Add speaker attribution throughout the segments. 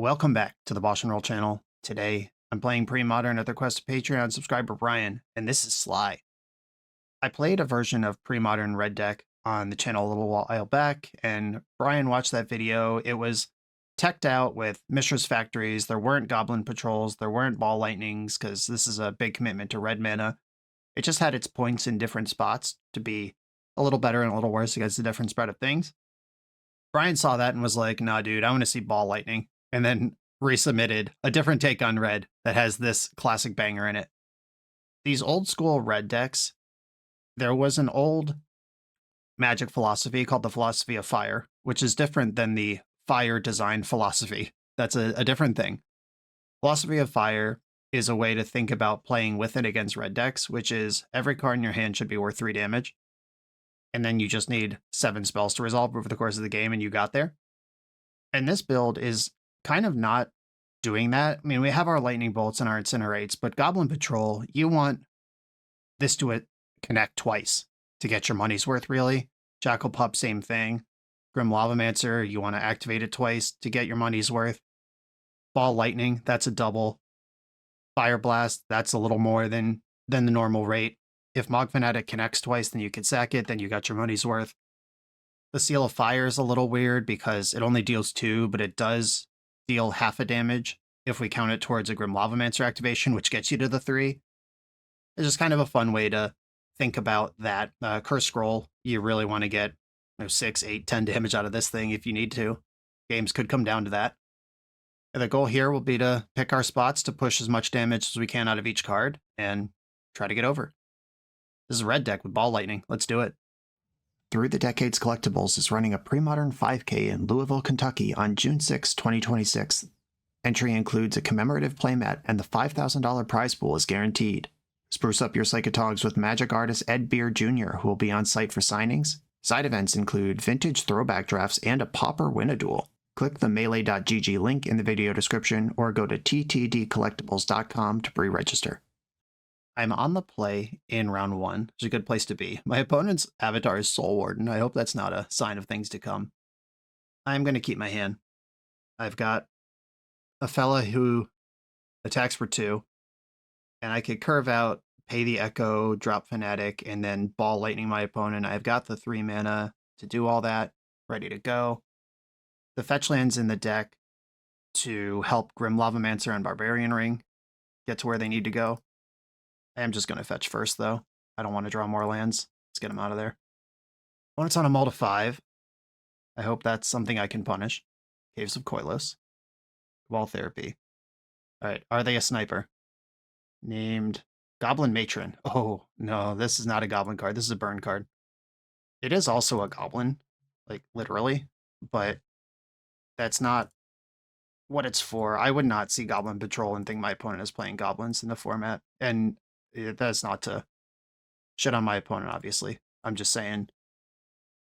Speaker 1: Welcome back to the BoshNRoll channel. Today, I'm playing Premodern at the request of Patreon subscriber Brian, and this is Sligh. I played a version of Premodern Red Deck on the channel a little while back, and Brian watched that video. It was teched out with Mishra's Factories. There weren't Goblin Patrols, there weren't Ball Lightnings, because this is a big commitment to red mana. It just had its points in different spots to be a little better and a little worse against the different spread of things. Brian saw that and was like, nah, dude, I want to see Ball Lightning. And then resubmitted a different take on red that has this classic banger in it. These old school red decks, there was an old Magic philosophy called the philosophy of fire, which is different than the fire design philosophy. That's a different thing. Philosophy of fire is a way to think about playing with it against red decks, which is every card in your hand should be worth 3 damage. And then you just need 7 spells to resolve over the course of the game, and you got there. And this build is kind of not doing that. I mean, we have our lightning bolts and our incinerates, but Goblin Patrol, you want this to connect twice to get your money's worth, really. Jackal Pup, same thing. Grim Lavamancer, you want to activate it twice to get your money's worth. Ball Lightning, that's a double. Fire Blast, that's a little more than the normal rate. If Mog Fanatic connects twice, then you can sack it, then you got your money's worth. The Seal of Fire is a little weird because it only deals 2, but it does deal half a damage if we count it towards a Grim Lavamancer activation, which gets you to the 3. It's just kind of a fun way to think about that. Curse Scroll, you really want to get 6, 8, 10 damage out of this thing if you need to. Games could come down to that. And the goal here will be to pick our spots to push as much damage as we can out of each card and try to get over. This is a red deck with Ball Lightning. Let's do it. Through the Decades Collectibles is running a Premodern 5K in Louisville, Kentucky on June 6, 2026. Entry includes a commemorative playmat, and the $5,000 prize pool is guaranteed. Spruce up your Psychotogs with magic artist Ed Beer Jr., who will be on site for signings. Side events include vintage throwback drafts and a Pauper Win-A-Duel. Click the melee.gg link in the video description or go to ttdcollectibles.com to pre-register. I'm on the play in round 1. It's a good place to be. My opponent's avatar is Soul Warden. I hope that's not a sign of things to come. I'm going to keep my hand. I've got a fella who attacks for 2, and I could curve out, pay the Echo, drop Fanatic, and then Ball Lightning my opponent. I've got the 3 mana to do all that, ready to go. The fetch lands in the deck to help Grim Lavamancer and Barbarian Ring get to where they need to go. I am just going to fetch first, though. I don't want to draw more lands. Let's get them out of there. When it's on a mull to 5, I hope that's something I can punish. Caves of Koilos. Wall Therapy. Alright, are they a sniper? Named Goblin Matron. Oh, no, this is not a goblin card. This is a burn card. It is also a goblin, like, literally, but that's not what it's for. I would not see Goblin Patrol and think my opponent is playing goblins in the format, and that's not to shit on my opponent, obviously. I'm just saying,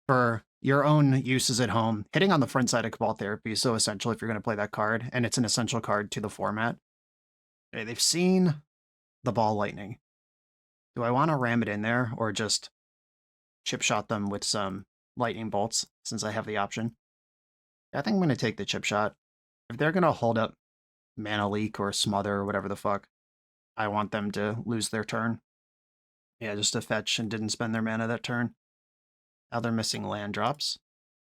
Speaker 1: for your own uses at home, hitting on the front side of Cabal Therapy is so essential if you're going to play that card, and it's an essential card to the format. Okay, they've seen the Ball Lightning. Do I want to ram it in there, or just chip shot them with some lightning bolts, since I have the option? I think I'm going to take the chip shot. If they're going to hold up Mana Leak or Smother or whatever the fuck, I want them to lose their turn. Yeah, just to fetch and didn't spend their mana that turn. Now they're missing land drops.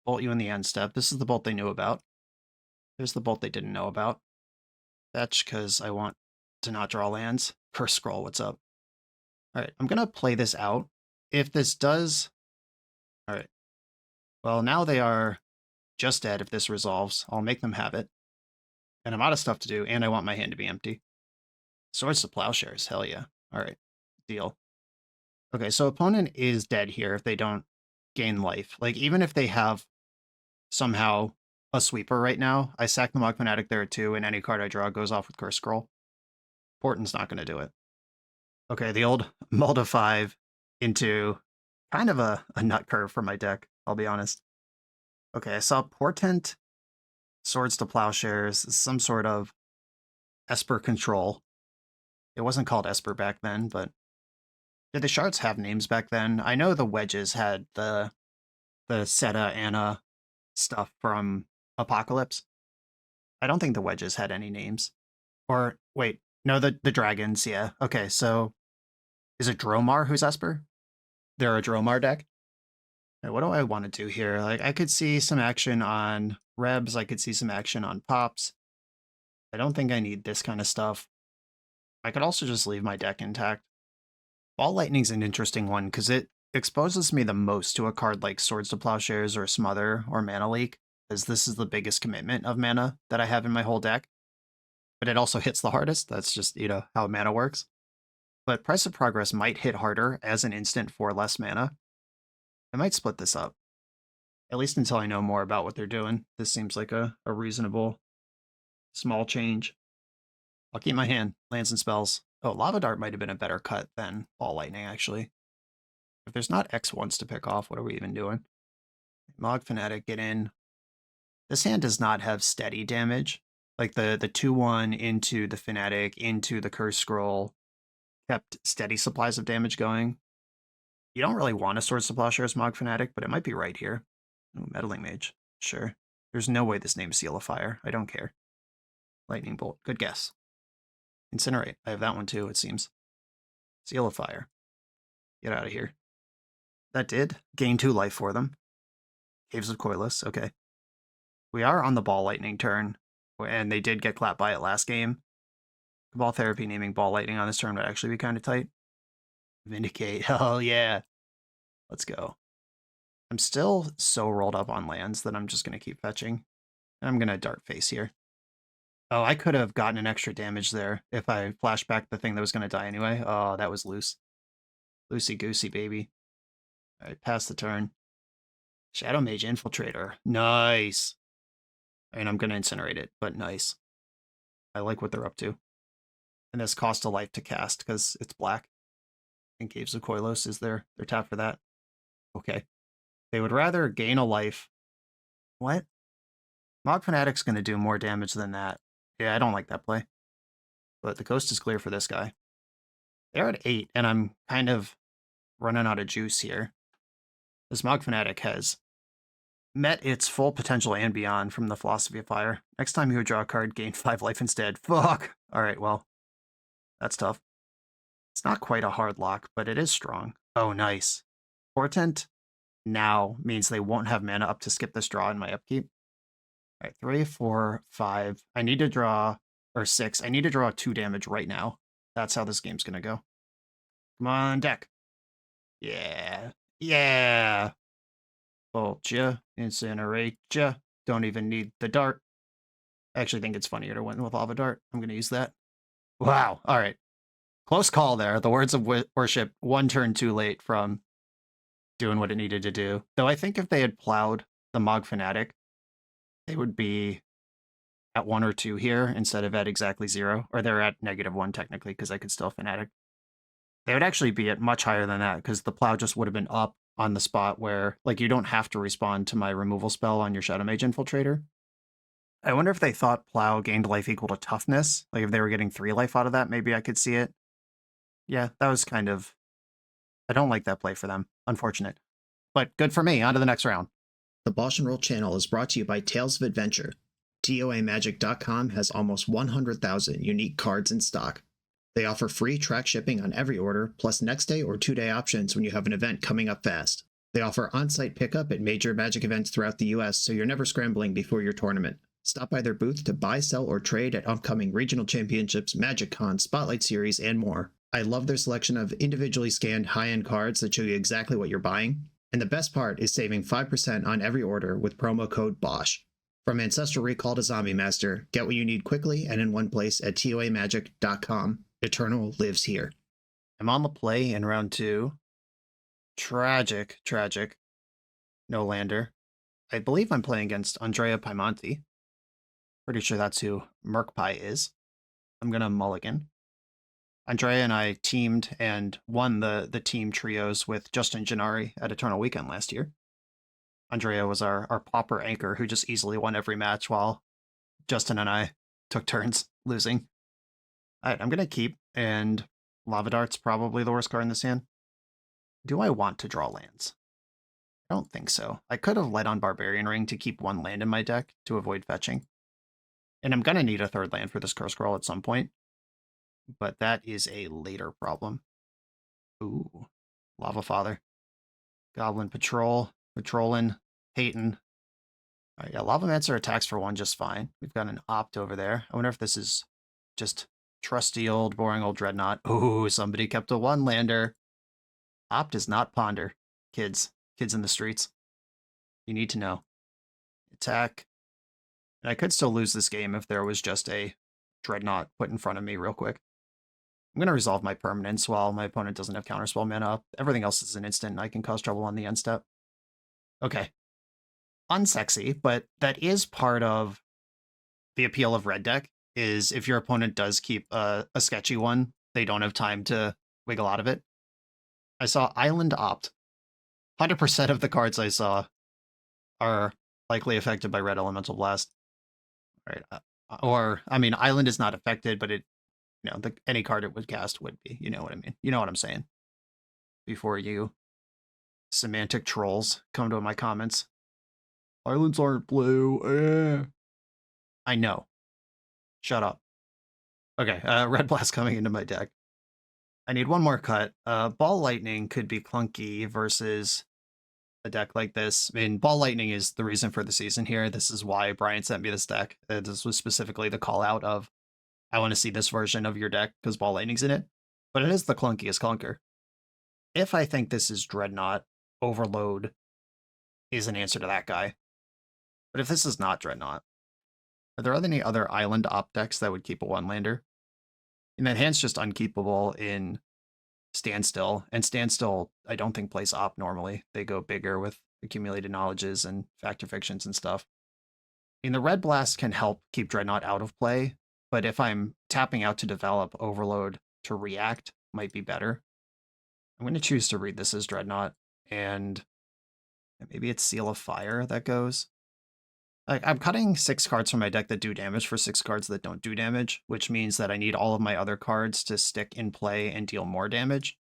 Speaker 1: Bolt you in the end step. This is the bolt they knew about. There's the bolt they didn't know about. Fetch, because I want to not draw lands. Curse Scroll, what's up? Alright, I'm going to play this out. If this does... Alright. Well, now they are just dead if this resolves. I'll make them have it. And I'm out of stuff to do, and I want my hand to be empty. Swords to Plowshares, hell yeah. Alright, deal. Okay, so opponent is dead here if they don't gain life. Like, even if they have somehow a sweeper right now, I sack the Mog Fanatic there too, and any card I draw goes off with Curse Scroll. Portent's not going to do it. Okay, the old mull to 5 into kind of a nut curve for my deck, I'll be honest. Okay, I saw Portent, Swords to Plowshares, some sort of Esper control. It wasn't called Esper back then, but did the shards have names back then? I know the wedges had the Seta Anna stuff from Apocalypse. I don't think the wedges had any names. Or, wait, no, the dragons, yeah. Okay, so is it Dromar who's Esper? They're a Dromar deck? What do I want to do here? Like, I could see some action on Rebs. I could see some action on Pops. I don't think I need this kind of stuff. I could also just leave my deck intact. Ball Lightning's an interesting one because it exposes me the most to a card like Swords to Plowshares or Smother or Mana Leak, as this is the biggest commitment of mana that I have in my whole deck. But it also hits the hardest. That's just, how mana works. But Price of Progress might hit harder as an instant for less mana. I might split this up, at least until I know more about what they're doing. This seems like a reasonable small change. I'll keep my hand. Lands and spells. Oh, Lava Dart might have been a better cut than Ball Lightning, actually. If there's not X once to pick off, what are we even doing? Mog Fanatic, get in. This hand does not have steady damage. Like the 2-1 into the Fanatic, into the Curse Scroll, kept steady supplies of damage going. You don't really want a Swords to Plowshares Mog Fanatic, but it might be right here. Ooh, Meddling Mage. Sure. There's no way this name's Seal of Fire. I don't care. Lightning Bolt. Good guess. Incinerate. I have that one too, it seems. Seal of Fire. Get out of here. That did. Gain 2 life for them. Caves of Coilus. Okay. We are on the Ball Lightning turn, and they did get clapped by it last game. Cabal Therapy naming Ball Lightning on this turn would actually be kind of tight. Vindicate. Oh, yeah. Let's go. I'm still so rolled up on lands that I'm just going to keep fetching. I'm going to Dart Face here. Oh, I could have gotten an extra damage there if I flashed back the thing that was going to die anyway. Oh, that was loose. Loosey-goosey, baby. All right, pass the turn. Shadow Mage Infiltrator. Nice. And I'm going to incinerate it, but nice. I like what they're up to. And this cost a life to cast because it's black. And Caves of Coilos is their tap for that. Okay. They would rather gain a life. What? Mog Fanatic's going to do more damage than that. Yeah, I don't like that play. But the coast is clear for this guy. They're at 8, and I'm kind of running out of juice here. This Mog Fanatic has met its full potential and beyond from the Philosophy of Fire. Next time you would draw a card, gain 5 life instead. Fuck! Alright, well, that's tough. It's not quite a hard lock, but it is strong. Oh, nice. Portent now means they won't have mana up to skip this draw in my upkeep. Alright, 3, 4, 5. I need to draw, or 6. I need to draw 2 damage right now. That's how this game's gonna go. Come on, deck. Yeah. Yeah. Bolt ya, incinerate ya. Don't even need the dart. I actually think it's funnier to win with Lava Dart. I'm going to use that. Wow. All right. Close call there. The Words of Worship, 1 turn too late from doing what it needed to do. Though I think if they had plowed the Mog Fanatic, they would be at 1 or 2 here instead of at exactly 0. Or they're at -1 technically because I could still Fanatic. They would actually be at much higher than that because the plow just would have been up on the spot where, like, you don't have to respond to my removal spell on your Shadow Mage Infiltrator. I wonder if they thought plow gained life equal to toughness. Like, if they were getting 3 life out of that, maybe I could see it. Yeah, that was kind of... I don't like that play for them. Unfortunate. But good for me. On to the next round.
Speaker 2: The BoshNRoll channel is brought to you by Tales of Adventure. TOAMagic.com has almost 100,000 unique cards in stock. They offer free track shipping on every order, plus next-day or 2-day options when you have an event coming up fast. They offer on-site pickup at major Magic events throughout the US, so you're never scrambling before your tournament. Stop by their booth to buy, sell, or trade at upcoming regional championships, Magic Con, Spotlight Series, and more. I love their selection of individually scanned high-end cards that show you exactly what you're buying. And the best part is saving 5% on every order with promo code BOSH. From Ancestral Recall to Zombie Master, get what you need quickly and in one place at TOAMagic.com. Eternal lives here.
Speaker 1: I'm on the play in round 2. Tragic. No lander. I believe I'm playing against Andrea Piemonte. Pretty sure that's who Merkpie is. I'm going to mulligan. Andrea and I teamed and won the team trios with Justin Gennari at Eternal Weekend last year. Andrea was our popper anchor who just easily won every match while Justin and I took turns losing. Alright, I'm going to keep, and Lava Dart's probably the worst card in this hand. Do I want to draw lands? I don't think so. I could have led on Barbarian Ring to keep 1 land in my deck to avoid fetching. And I'm going to need a third land for this curse scroll at some point. But that is a later problem. Ooh. Lava Father. Goblin Patrol. Patrolling. Hating. All right, yeah, Lavamancer attacks for 1 just fine. We've got an Opt over there. I wonder if this is just trusty old, boring old Dreadnought. Ooh, somebody kept a 1-lander. Opt is not Ponder. Kids. Kids in the streets. You need to know. Attack. And I could still lose this game if there was just a Dreadnought put in front of me real quick. I'm going to resolve my permanence while my opponent doesn't have counterspell mana up. Everything else is an instant, and I can cause trouble on the end step. Okay. Unsexy, but that is part of the appeal of red deck, is if your opponent does keep a sketchy one, they don't have time to wiggle out of it. I saw Island Opt. 100% of the cards I saw are likely affected by Red Elemental Blast. Right. Or, I mean, Island is not affected, but it, any card it would cast would be. You know what I mean? You know what I'm saying. Before you semantic trolls come to my comments. Islands aren't blue. I know. Shut up. Okay, Red Blast coming into my deck. I need one more cut. Ball Lightning could be clunky versus a deck like this. I mean, Ball Lightning is the reason for the season here. This is why Brian sent me this deck. This was specifically the call out of, I want to see this version of your deck because Ball Lightning's in it. But it is the clunkiest clunker. If I think this is Dreadnought, Overload is an answer to that guy. But if this is not Dreadnought, are there any other Island Opt decks that would keep a 1-lander? And that hand's just unkeepable in Standstill, and Standstill I don't think plays Opt normally. They go bigger with accumulated knowledges and factor fictions and stuff. And the Red Blast can help keep Dreadnought out of play, but if I'm tapping out to develop, Overload to react might be better. I'm going to choose to read this as Dreadnought, and maybe it's Seal of Fire that goes. Like, I'm cutting 6 cards from my deck that do damage for 6 cards that don't do damage, which means that I need all of my other cards to stick in play and deal more damage.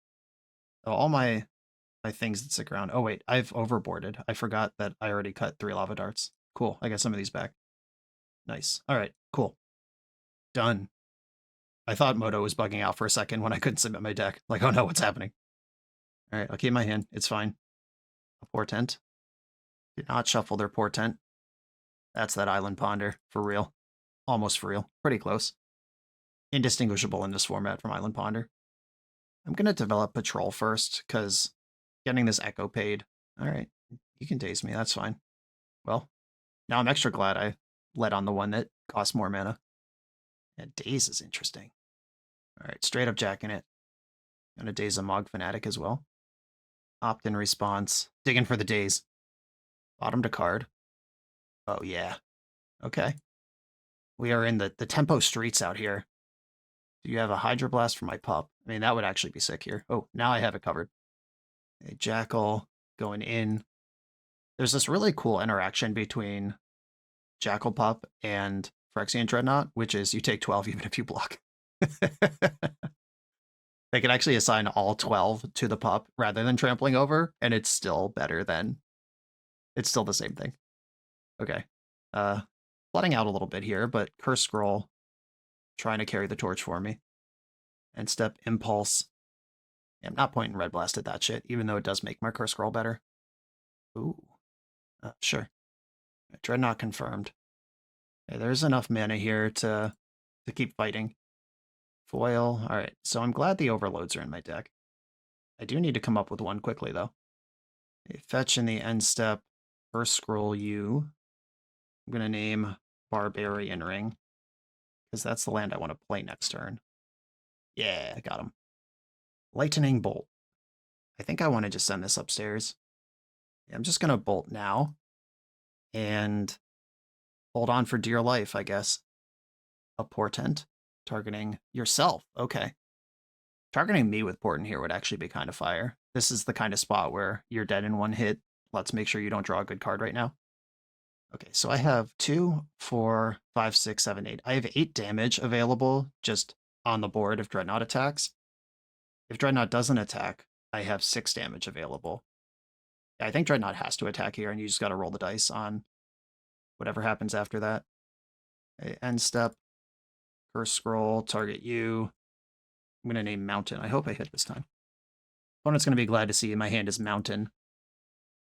Speaker 1: So all my things that stick around. Oh wait, I've overboarded. I forgot that I already cut 3 lava darts. Cool, I got some of these back. Nice. All right, cool. Done. I thought Moto was bugging out for a second when I couldn't submit my deck. Like, oh no, what's happening? All right, I'll keep my hand. It's fine. A Portent. Did not shuffle their Portent. That's that Island Ponder, for real. Almost for real. Pretty close. Indistinguishable in this format from Island Ponder. I'm going to develop Patrol first, because getting this Echo paid. Alright, you can daze me, that's fine. Well, now I'm extra glad I led on the one that costs more mana. Yeah, daze is interesting. Alright, straight up jacking it. Gonna daze a Mog Fanatic as well. Opt in response. Digging for the daze. Bottom to card. Oh, yeah. Okay. We are in the tempo streets out here. Do you have a Hydroblast for my pup? I mean, that would actually be sick here. Oh, now I have it covered. A Jackal going in. There's this really cool interaction between Jackal Pup and Phyrexian Dreadnought, which is you take 12 even if you block. They can actually assign all 12 to the pup rather than trampling over, and it's still better than... It's still the same thing. Okay. Flooding out a little bit here, but Curse Scroll trying to carry the torch for me. And Step Impulse. Yeah, I'm not pointing Red Blast at that shit, even though it does make my Curse Scroll better. Ooh. Sure. Dreadnought confirmed. Okay, there's enough mana here to keep fighting. Foil. Alright, so I'm glad the overloads are in my deck. I do need to come up with one quickly, though. A fetch in the end step. First scroll you. I'm going to name Barbarian Ring, because that's the land I want to play next turn. Yeah, I got him. Lightning Bolt. I think I want to just send this upstairs. Yeah, I'm just going to bolt now. And hold on for dear life, I guess. A Portent. Targeting yourself. Okay. Targeting me with Portent here would actually be kind of fire. This is the kind of spot where you're dead in one hit. Let's make sure you don't draw a good card right now. Okay, so I have 2, 4, 5, 6, 7, 8. I have 8 damage available just on the board if Dreadnought attacks. If Dreadnought doesn't attack, I have 6 damage available. Yeah, I think Dreadnought has to attack here, and you just got to roll the dice on whatever happens after that. Okay, end step. Curse scroll, target you. I'm going to name Mountain. I hope I hit this time. Opponent's going to be glad to see my hand is Mountain.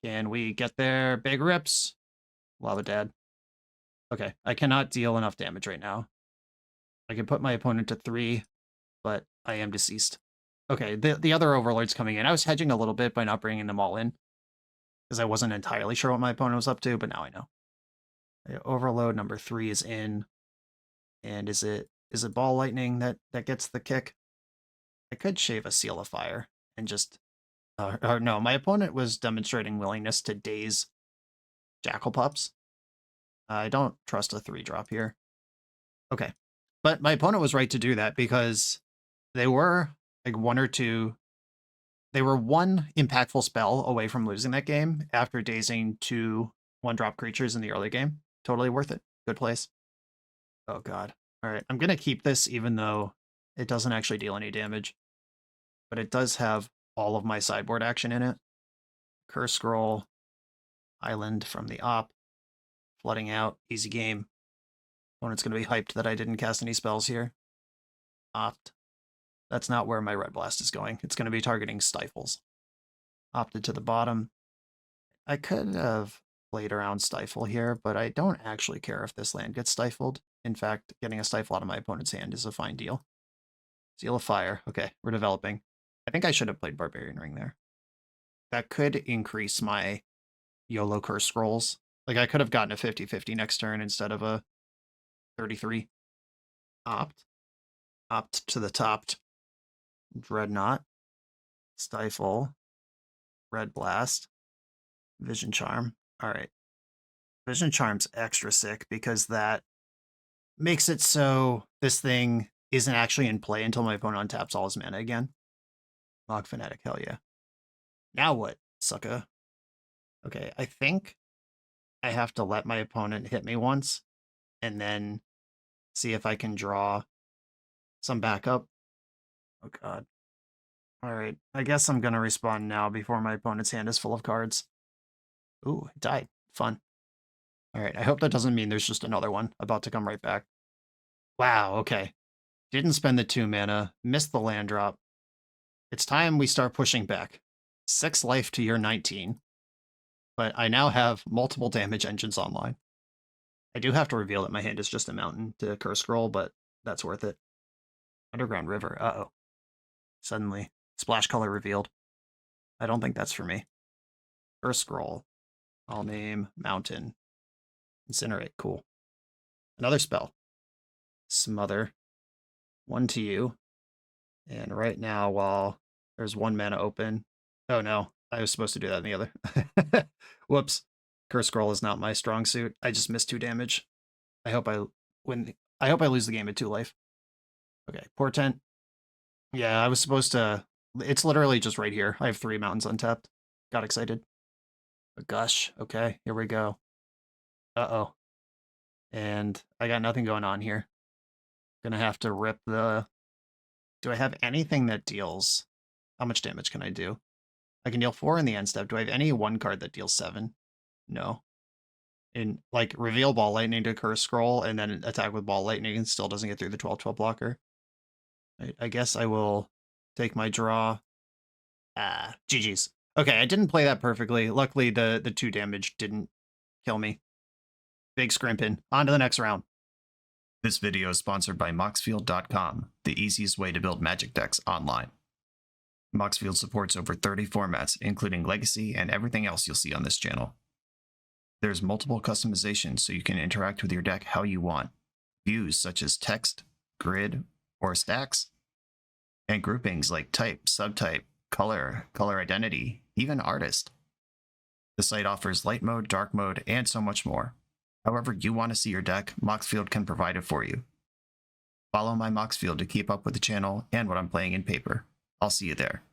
Speaker 1: Can we get there? Big rips. Lava Dad. Okay, I cannot deal enough damage right now. I can put my opponent to 3, but I am deceased. Okay, the other Overlord's coming in. I was hedging a little bit by not bringing them all in, because I wasn't entirely sure what my opponent was up to, but now I know. Overload number 3 is in. And is it Ball Lightning that gets the kick? I could shave a Seal of Fire and just... or no, my opponent was demonstrating willingness to daze Jackal Pups. I don't trust a 3-drop here. Okay. But my opponent was right to do that because they were like 1 or 2... They were 1 impactful spell away from losing that game after dazing 2 1-drop creatures in the early game. Totally worth it. Good place. Oh, God. All right. I'm going to keep this even though it doesn't actually deal any damage. But it does have all of my sideboard action in it. Curse Scroll, Island from the op, flooding out, easy game. Opponent's going to be hyped that I didn't cast any spells here. Opt. That's not where my Red Blast is going. It's going to be targeting Stifles. Opted to the bottom. I could have played around Stifle here, but I don't actually care if this land gets stifled. In fact, getting a Stifle out of my opponent's hand is a fine deal. Seal of Fire. Okay, we're developing. I think I should have played Barbarian Ring there. That could increase my YOLO Curse Scrolls. Like, I could have gotten a 50-50 next turn instead of a 33. Opt. Opt to the topped. Dreadnought. Stifle. Red Blast. Vision Charm. Alright. Vision Charm's extra sick because that makes it so this thing isn't actually in play until my opponent untaps all his mana again. Log Fanatic, hell yeah. Now what, sucker? Okay, I think I have to let my opponent hit me once and then see if I can draw some backup. Oh, God. All right, I guess I'm going to respond now before my opponent's hand is full of cards. Ooh, it died. Fun. All right, I hope that doesn't mean there's just another one about to come right back. Wow, okay. Didn't spend the 2 mana, missed the land drop. It's time we start pushing back. 6 life to your 19. But I now have multiple damage engines online. I do have to reveal that my hand is just a mountain to Curse Scroll, but that's worth it. Underground River, uh-oh. Suddenly, splash color revealed. I don't think that's for me. Curse Scroll. I'll name Mountain. Incinerate, cool. Another spell. Smother. 1 to you. And right now, while there's 1 mana open... Oh no, I was supposed to do that in the other. Whoops. Curse Scroll is not my strong suit. I just missed 2 damage. I hope I lose the game at 2 life. Okay, Portent. Yeah, I was supposed to... It's literally just right here. I have 3 mountains untapped. Got excited. A Gush. Okay, here we go. Uh-oh. And I got nothing going on here. Gonna have to rip the... Do I have anything that deals... How much damage can I do? I can deal 4 in the end step. Do I have any 1 card that deals 7? No. In, like, reveal Ball Lightning to Curse Scroll, and then attack with Ball Lightning and still doesn't get through the 12/12 blocker. I guess I will take my draw. Ah, GG's. Okay, I didn't play that perfectly. Luckily, the 2 damage didn't kill me. Big scrimpin'. On to the next round. This video is sponsored by Moxfield.com, the easiest way to build Magic decks online. Moxfield supports over 30 formats, including Legacy and everything else you'll see on this channel. There's multiple customizations so you can interact with your deck how you want. Views such as text, grid, or stacks. And groupings like type, subtype, color, color identity, even artist. The site offers light mode, dark mode, and so much more. However you want to see your deck, Moxfield can provide it for you. Follow my Moxfield to keep up with the channel and what I'm playing in paper. I'll see you there.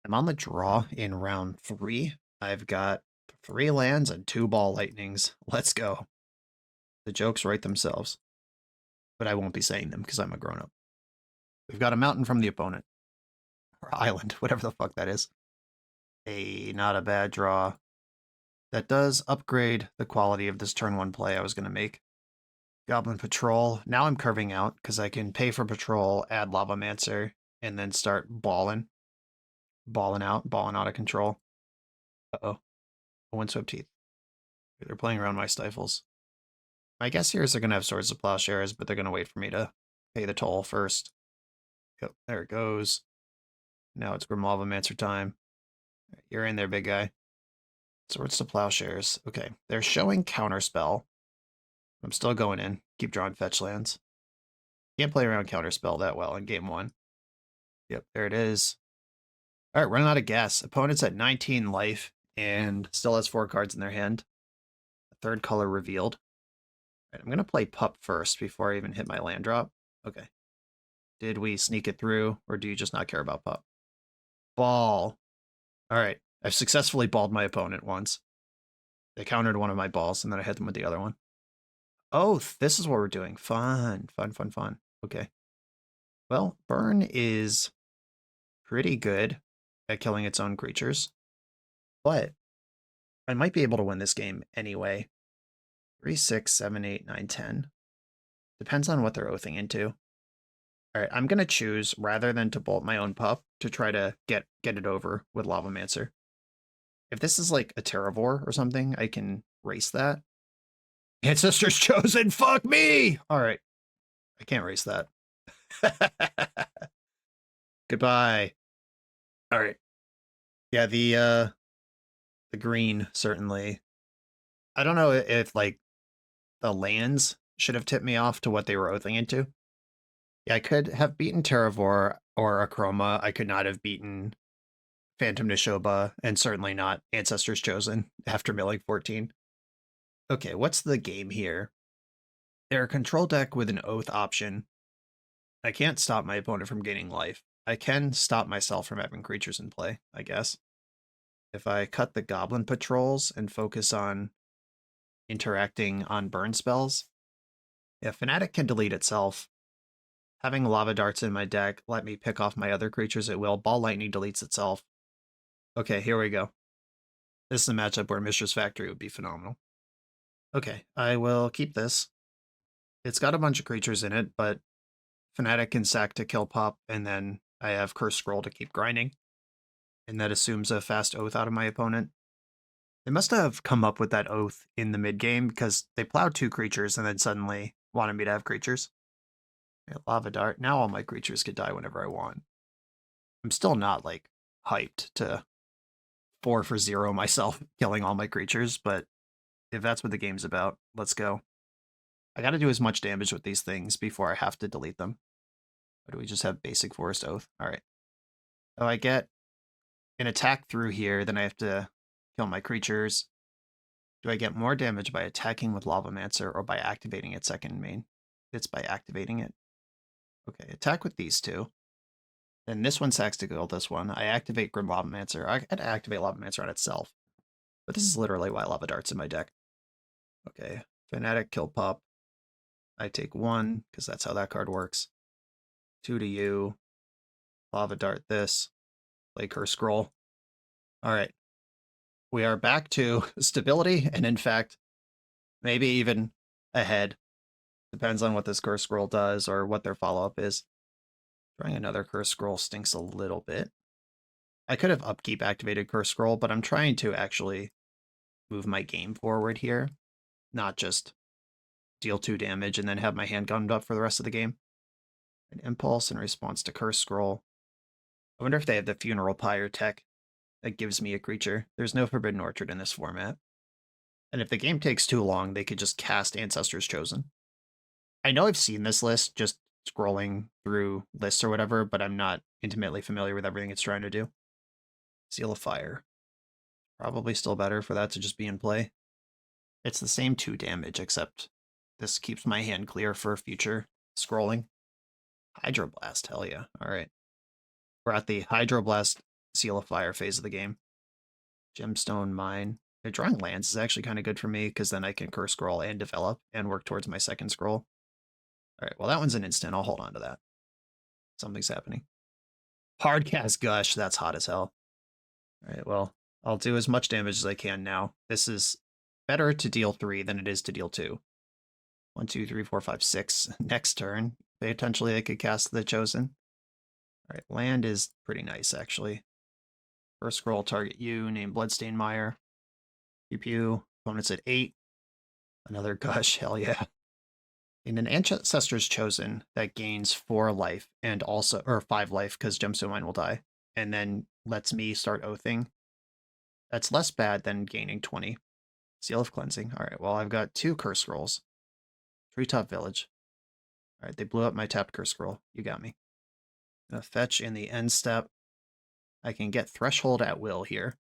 Speaker 1: I'm on the draw in round 3. I've got 3 lands and 2 Ball Lightnings. Let's go. The jokes write themselves. But I won't be saying them because I'm a grown-up. We've got a mountain from the opponent. Or island, whatever the fuck that is. Not a bad draw. That does upgrade the quality of this turn 1 play I was going to make. Goblin Patrol. Now I'm curving out because I can pay for patrol, add Lavamancer, and then start balling. Balling out of control. Uh-oh. Windswept Teeth. They're playing around my stifles. My guess here is they're going to have Swords of Plowshares, but they're going to wait for me to pay the toll first. Yep, there it goes. Now it's Grim Lavamancer time. You're in there, big guy. Swords to Plowshares. Okay, they're showing Counterspell. I'm still going in. Keep drawing fetch lands. Can't play around Counterspell that well in game 1. Yep, there it is. All right, running out of gas. Opponent's at 19 life and still has 4 cards in their hand. The third color revealed. All right, I'm going to play Pup first before I even hit my land drop. Okay. Did we sneak it through, or do you just not care about Pup? Ball. All right, I've successfully balled my opponent once. They countered one of my balls, and then I hit them with the other one. Oath, this is what we're doing. Fun. Okay. Well, Burn is pretty good at killing its own creatures, but I might be able to win this game anyway. 3, 6, 7, 8, 9, 10. Depends on what they're oathing into. All right, I'm going to choose, rather than to bolt my own Pup, to try to get it over with Lavamancer. If this is like a Terravore or something, I can race that. Ancestors Chosen, fuck me! All right, I can't race that. Goodbye. All right. Yeah, the green, certainly. I don't know if, like, the lands should have tipped me off to what they were oathing into. Yeah, I could have beaten Terravore or Akroma. I could not have beaten Phantom Nishoba, and certainly not Ancestors Chosen after milling 14. Okay, what's the game here? They're a control deck with an oath option. I can't stop my opponent from gaining life. I can stop myself from having creatures in play, I guess. If I cut the Goblin Patrols and focus on interacting on burn spells, yeah, Fnatic can delete itself. Having Lava Darts in my deck let me pick off my other creatures at will. Ball Lightning deletes itself. Okay, here we go. This is a matchup where Mishra's Factory would be phenomenal. Okay, I will keep this. It's got a bunch of creatures in it, but Fnatic can sack to kill Pop, and then I have Curse Scroll to keep grinding. And that assumes a fast oath out of my opponent. They must have come up with that oath in the mid-game, because they plowed 2 creatures and then suddenly wanted me to have creatures. Yeah, Lava Dart. Now all my creatures could die whenever I want. I'm still not, like, hyped to 4 for 0 myself, killing all my creatures, but if that's what the game's about, let's go. I gotta do as much damage with these things before I have to delete them. Or do we just have basic Forest Oath? Alright. So I get an attack through here, then I have to kill my creatures. Do I get more damage by attacking with Lavamancer or by activating its second main? It's by activating it. Okay, attack with these 2. Then this one sacks to kill this one. I activate Grim Lavamancer. I had to activate Lavamancer on itself. But this is literally why Lava Dart's in my deck. Okay, Fnatic kill Pop. I take 1, because that's how that card works. 2 to you. Lava Dart this. Play Curse Scroll. Alright. We are back to stability, and in fact, maybe even ahead. Depends on what this Curse Scroll does, or what their follow-up is. Trying another Curse Scroll stinks a little bit. I could have upkeep activated Curse Scroll, but I'm trying to actually move my game forward here. Not just deal 2 damage and then have my hand gummed up for the rest of the game. An Impulse in response to Curse Scroll. I wonder if they have the Funeral Pyre tech that gives me a creature. There's no Forbidden Orchard in this format. And if the game takes too long, they could just cast Ancestors Chosen. I know I've seen this list just scrolling through lists or whatever, but I'm not intimately familiar with everything it's trying to do. Seal of Fire. Probably still better for that to just be in play. It's the same 2 damage, except this keeps my hand clear for future scrolling. Hydroblast, hell yeah. Alright. We're at the Hydroblast Seal of Fire phase of the game. Gemstone Mine. Drawing lands is actually kind of good for me, because then I can Curse Scroll and develop, and work towards my second scroll. Alright, well that one's an instant. I'll hold on to that. Something's happening. Hardcast Gush, that's hot as hell. Alright, well, I'll do as much damage as I can now. This is better to deal 3 than it is to deal 2. 1, 2, 3, 4, 5, 6 next turn. Potentially I could cast the Chosen. All right, land is pretty nice, actually. First scroll, target you, name Bloodstained Mire. Pew pew. Opponent's at 8. Another Gush, hell yeah. In an Ancestor's Chosen that gains 4 life and also, or 5 life because Gemstone Mine will die, and then lets me start oathing. That's less bad than gaining 20. Seal of Cleansing. All right, well, I've got 2 Curse Scrolls. Treetop Village. All right, they blew up my tapped Curse Scroll. You got me. Gonna fetch in the end step. I can get Threshold at will here.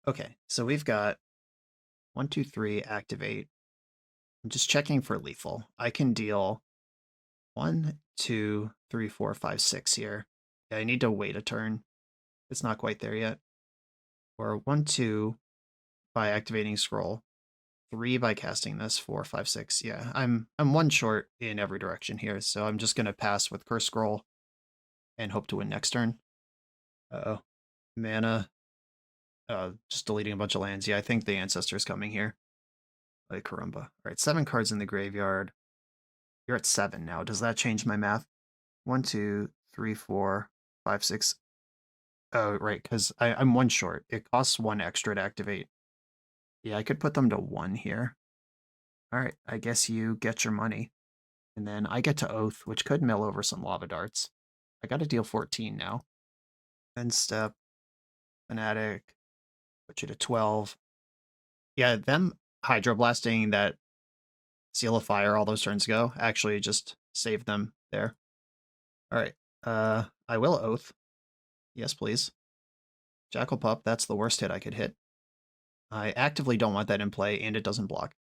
Speaker 1: Okay, so we've got 1, 2, 3, activate. I'm just checking for lethal. I can deal 1, 2, 3, 4, 5, 6 here. Yeah, I need to wait a turn. It's not quite there yet. Or 1, 2 by activating scroll. 3 by casting this. 4, 5, 6. Yeah, I'm 1 short in every direction here, so I'm just gonna pass with Curse Scroll and hope to win next turn. Uh-oh. Mana. Just deleting a bunch of lands. Yeah, I think the Ancestor's coming here. Like Karumba. All right, 7 cards in the graveyard. You're at 7 now. Does that change my math? 1, 2, 3, 4, 5, 6. Oh, right, because I'm 1 short. It costs 1 extra to activate. Yeah, I could put them to 1 here. All right, I guess you get your money. And then I get to Oath, which could mill over some Lava Darts. I got to deal 14 now. End step. Fanatic. Put you to 12. Yeah, them Hydroblasting that Seal of Fire all those turns ago actually just saved them there. All right, I will Oath. Yes, please. Jackal Pup, that's the worst hit I could hit. I actively don't want that in play, and it doesn't block.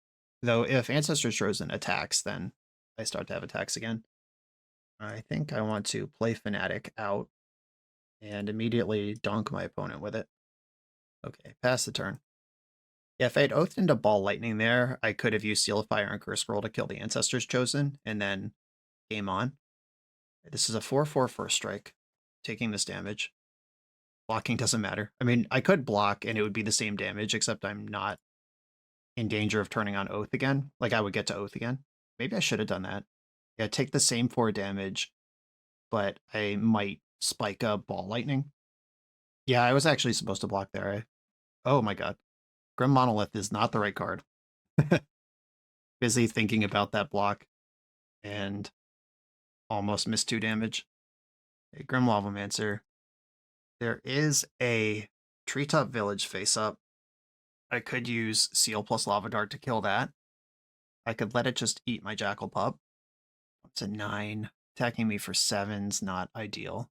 Speaker 1: Though if Ancestor's Chosen attacks, then I start to have attacks again. I think I want to play Fanatic out and immediately donk my opponent with it. Okay, pass the turn. Yeah, if I had Oathed into Ball Lightning there, I could have used Seal of Fire and Curse Scroll to kill the Ancestor's Chosen, and then game on. This is a 4/4 first strike, taking this damage. Blocking doesn't matter. I mean, I could block and it would be the same damage, except I'm not in danger of turning on Oath again. Like, I would get to Oath again. Maybe I should have done that. Yeah, take the same 4 damage, but I might spike a Ball Lightning. Yeah, I was actually supposed to block there. Oh my god. Grim Monolith is not the right card. Busy thinking about that block and almost missed 2 damage. Okay, Grim Lavamancer. There is a Treetop Village face up. I could use Seal plus Lava Dart to kill that. I could let it just eat my Jackal Pup. It's a 9. Attacking me for 7's not ideal.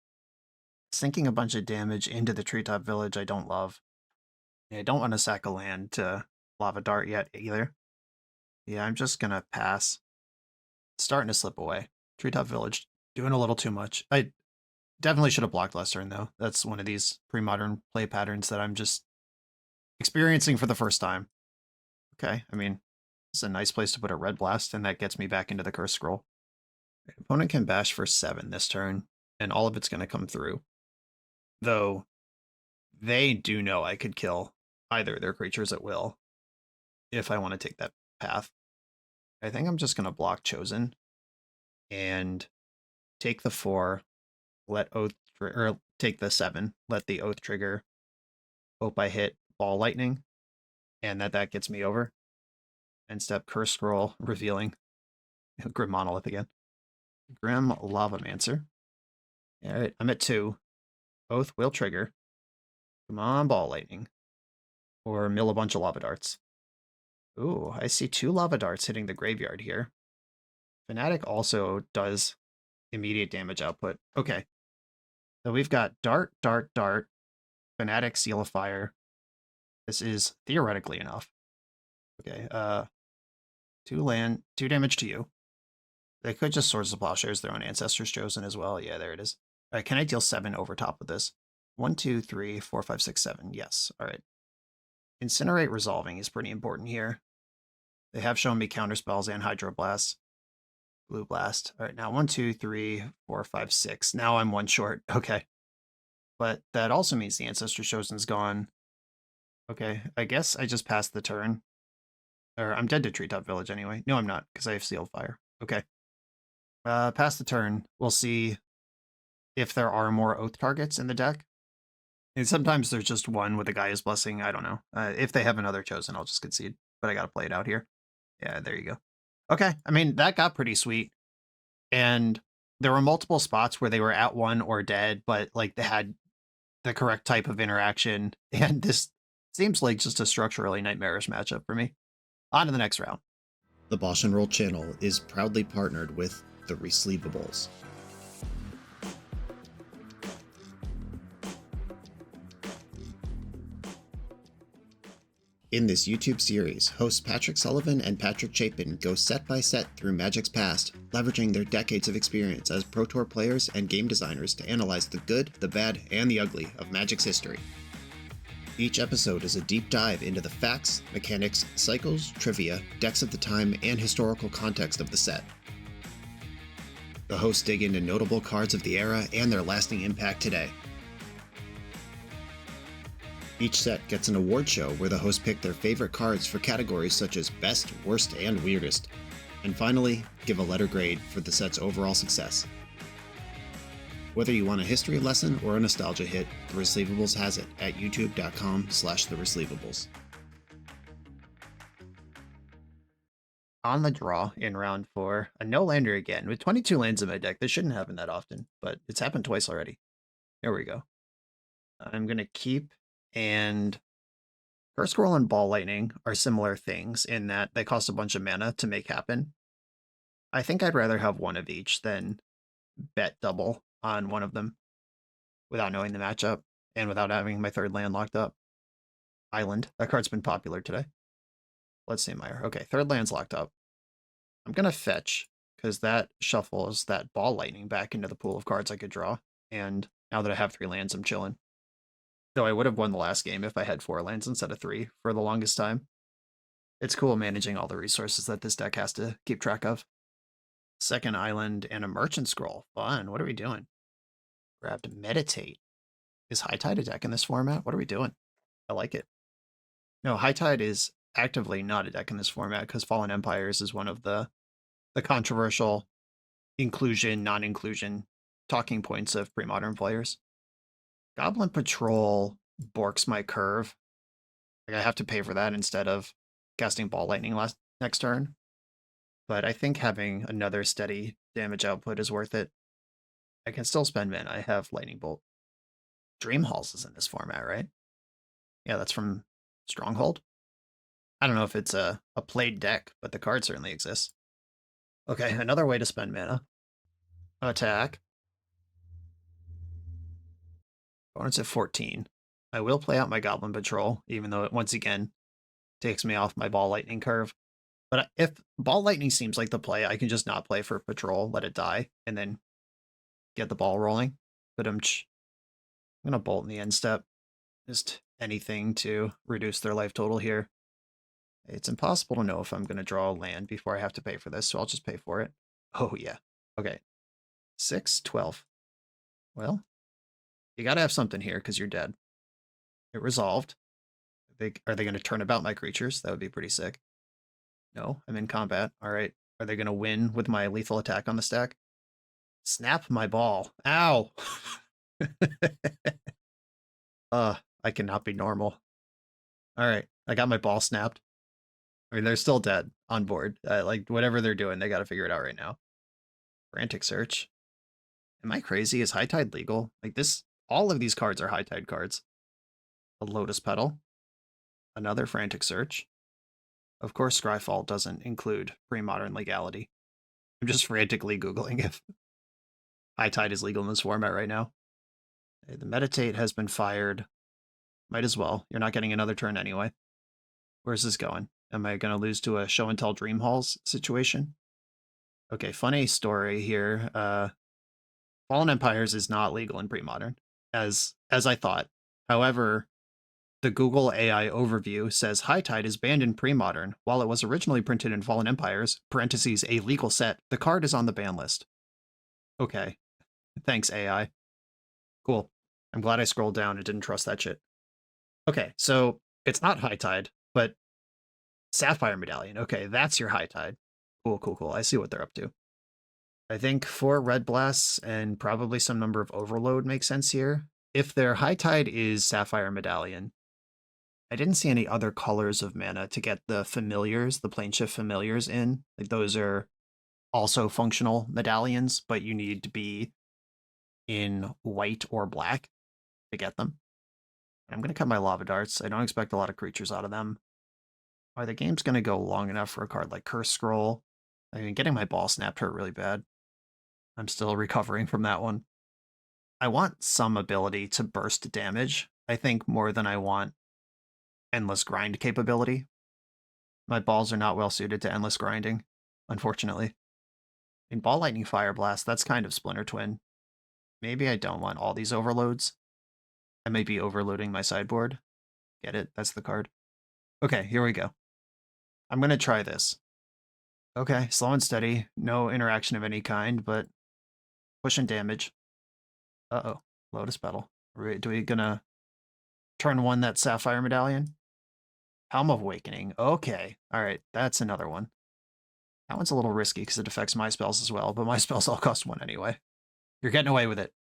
Speaker 1: Sinking a bunch of damage into the Treetop Village I don't love. I don't want to sack a land to Lava Dart yet either. Yeah, I'm just gonna pass. It's starting to slip away. Treetop Village doing a little too much. I definitely should have blocked last turn though. That's one of these pre-modern play patterns that I'm just experiencing for the first time. Okay, I mean, it's a nice place to put a Red Blast, and that gets me back into the Curse Scroll. Opponent can bash for 7 this turn, and all of it's going to come through. Though, they do know I could kill either of their creatures at will if I want to take that path. I think I'm just going to block Chosen and take the 4, let Oath, or take the 7, let the Oath trigger, hope I hit Ball Lightning, and that gets me over. End step, Curse Scroll, revealing Grim Monolith again. Grim Lavamancer. All right, I'm at 2. Oath will trigger. Come on, Ball Lightning. Or mill a bunch of Lava Darts. Ooh, I see 2 Lava Darts hitting the graveyard here. Fanatic also does immediate damage output. Okay. So we've got Dart, Dart, Dart, Fanatic, Seal of Fire. This is theoretically enough. Okay, 2 damage to you. They could just Swords of Plowshares their own Ancestor's Chosen as well. Yeah, there it is. All right, can I deal 7 over top of this? 1, 2, 3, 4, 5, 6, 7. Yes, all right. Incinerate resolving is pretty important here. They have shown me counterspells and Hydroblast. Blue Blast. All right, now 1, 2, 3, 4, 5, 6. Now I'm 1 short. Okay. But that also means the Ancestor's Chosen's gone. Okay, I guess I just passed the turn. Or I'm dead to Treetop Village anyway. No, I'm not, because I have Sealed Fire. Okay. Past the turn, we'll see if there are more Oath targets in the deck. And sometimes there's just one with a Gaia's Blessing. I don't know. If they have another chosen, I'll just concede. But I gotta play it out here. Yeah, there you go. Okay, I mean, that got pretty sweet. And there were multiple spots where they were at one or dead, but like they had the correct type of interaction. And this seems like just a structurally nightmarish matchup for me. On to the next round.
Speaker 2: The BoshNRoll channel is proudly partnered with the Resleevables. In this YouTube series, hosts Patrick Sullivan and Patrick Chapin go set by set through Magic's past, leveraging their decades of experience as Pro Tour players and game designers to analyze the good, the bad, and the ugly of Magic's history. Each episode is a deep dive into the facts, mechanics, cycles, trivia, decks of the time, and historical context of the set. The hosts dig into notable cards of the era and their lasting impact today. Each set gets an award show where the hosts pick their favorite cards for categories such as Best, Worst, and Weirdest. And finally, give a letter grade for the set's overall success. Whether you want a history lesson or a nostalgia hit, The Resleevables has it at youtube.com/theresleevables.
Speaker 1: On the draw in round 4, a no-lander again. With 22 lands in my deck, this shouldn't happen that often, but it's happened twice already. There we go. I'm going to keep, and Curse Scroll and Ball Lightning are similar things in that they cost a bunch of mana to make happen. I think I'd rather have one of each than bet double on one of them without knowing the matchup and without having my third land locked up. Island. That card's been popular today. Let's see, Meyer. Okay, third land's locked up. I'm going to fetch, because that shuffles that Ball Lightning back into the pool of cards I could draw. And now that I have 3 lands, I'm chilling. Though I would have won the last game if I had 4 lands instead of 3 for the longest time. It's cool managing all the resources that this deck has to keep track of. Second island and a Merchant Scroll. Fun. What are we doing? Grabbed Meditate. Is High Tide a deck in this format? What are we doing? I like it. No, High Tide is actively not a deck in this format because Fallen Empires is one of the controversial inclusion, non-inclusion talking points of pre-modern players. Goblin Patrol borks my curve. Like I have to pay for that instead of casting Ball Lightning next turn. But I think having another steady damage output is worth it. I can still spend mana. I have Lightning Bolt. Dream Halls is in this format, right? Yeah, that's from Stronghold. I don't know if it's a played deck, but the card certainly exists. Okay, another way to spend mana. Attack. Opponent's at 14. I will play out my Goblin Patrol, even though it once again takes me off my Ball Lightning curve. But if Ball Lightning seems like the play, I can just not play for Patrol, let it die, and then get the ball rolling. But I'm going to bolt in the end step. Just anything to reduce their life total here. It's impossible to know if I'm going to draw a land before I have to pay for this, so I'll just pay for it. Oh, yeah. Okay. 6, 12. Well, you got to have something here because you're dead. It resolved. Are they going to turn about my creatures? That would be pretty sick. No, I'm in combat. All right. Are they going to win with my lethal attack on the stack? Snap my ball. Ow! I cannot be normal. All right. I got my ball snapped. I mean, they're still dead on board. Like, whatever they're doing, they got to figure it out right now. Frantic Search. Am I crazy? Is High Tide legal? Like, all of these cards are High Tide cards. A Lotus Petal. Another Frantic Search. Of course, Scryfall doesn't include pre-modern legality. I'm just frantically Googling if High Tide is legal in this format right now. Okay, the Meditate has been fired. Might as well. You're not getting another turn anyway. Where's this going? Am I going to lose to a Show and Tell Dream Halls situation? Okay, funny story here. Fallen Empires is not legal in pre-modern, as I thought. However, the Google AI overview says High Tide is banned in pre-modern. While it was originally printed in Fallen Empires, parentheses, a legal set, the card is on the ban list. Okay. Thanks, AI. Cool. I'm glad I scrolled down and didn't trust that shit. Okay, so it's not High Tide, but Sapphire Medallion. Okay, that's your high tide. Cool, cool, cool. I see what they're up to. I think 4 red blasts and probably some number of overload makes sense here. If their high tide is Sapphire Medallion, I didn't see any other colors of mana to get the familiars, the plane shift familiars in. Like those are also functional medallions, but you need to be in white or black to get them. I'm going to cut my lava darts. I don't expect a lot of creatures out of them. Are the game's going to go long enough for a card like Curse Scroll? I mean, getting my ball snapped hurt really bad. I'm still recovering from that one. I want some ability to burst damage, I think, more than I want endless grind capability. My balls are not well suited to endless grinding, unfortunately. In Ball Lightning Fire Blast, that's kind of Splinter Twin. Maybe I don't want all these overloads. I may be overloading my sideboard. Get it? That's the card. Okay, here we go. I'm going to try this. Okay, slow and steady. No interaction of any kind, but pushing damage. Uh-oh. Lotus Petal. Do we gonna turn 1 that Sapphire Medallion? Helm of Awakening. Okay. Alright, that's another one. That one's a little risky because it affects my spells as well, but my spells all cost 1 anyway. You're getting away with it.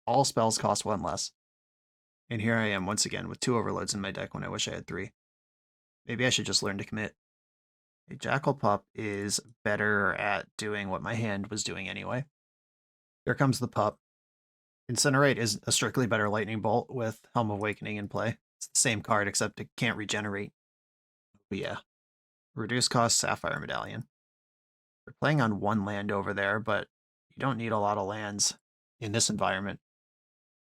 Speaker 1: All spells cost 1 less. And here I am once again with 2 overloads in my deck when I wish I had 3. Maybe I should just learn to commit. A Jackal Pup is better at doing what my hand was doing anyway. Here comes the pup. Incinerate is a strictly better Lightning Bolt with Helm of Awakening in play. It's the same card, except it can't regenerate. But yeah. Reduce cost Sapphire Medallion. We're playing on 1 land over there, but you don't need a lot of lands in this environment.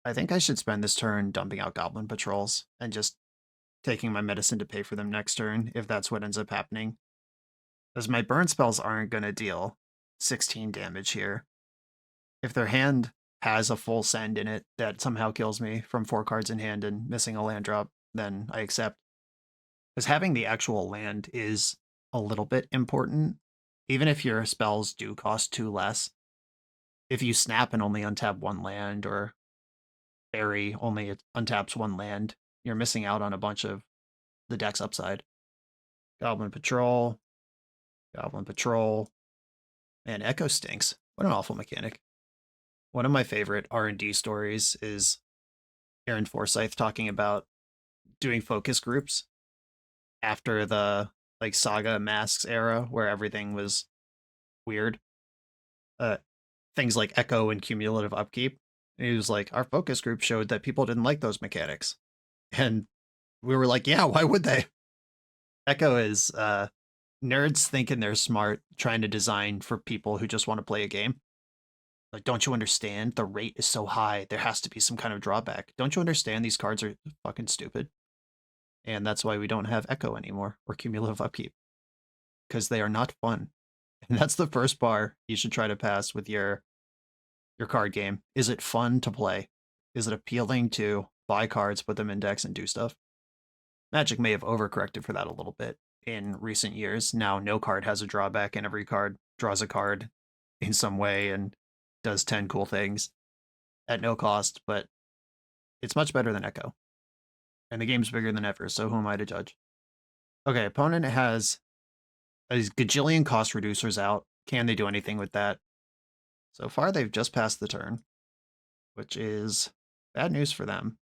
Speaker 1: I think I should spend this turn dumping out Goblin Patrols and just taking my medicine to pay for them next turn, if that's what ends up happening. Because my burn spells aren't going to deal 16 damage here. If their hand has a full send in it that somehow kills me from 4 cards in hand and missing a land drop, then I accept. Because having the actual land is a little bit important. Even if your spells do cost 2 less, if you snap and only untap 1 land, or bury only untaps 1 land, you're missing out on a bunch of the deck's upside. Goblin Patrol, and Echo stinks. What an awful mechanic. One of my favorite R&D stories is Aaron Forsyth talking about doing focus groups after the Saga Masks era where everything was weird. Things like Echo and cumulative upkeep. And he was like, our focus group showed that people didn't like those mechanics. And we were like, yeah, why would they? Echo is nerds thinking they're smart, trying to design for people who just want to play a game. Like, don't you understand? The rate is so high. There has to be some kind of drawback. Don't you understand these cards are fucking stupid? And that's why we don't have Echo anymore, or cumulative upkeep. Because they are not fun. And that's the first bar you should try to pass with your card game. Is it fun to play? Is it appealing to buy cards, put them in decks, and do stuff? Magic may have overcorrected for that a little bit in recent years. Now no card has a drawback, and every card draws a card in some way and does 10 cool things at no cost, but it's much better than Echo. And the game's bigger than ever, so who am I to judge? Okay, opponent has a gajillion cost reducers out. Can they do anything with that? So far, they've just passed the turn, which is bad news for them.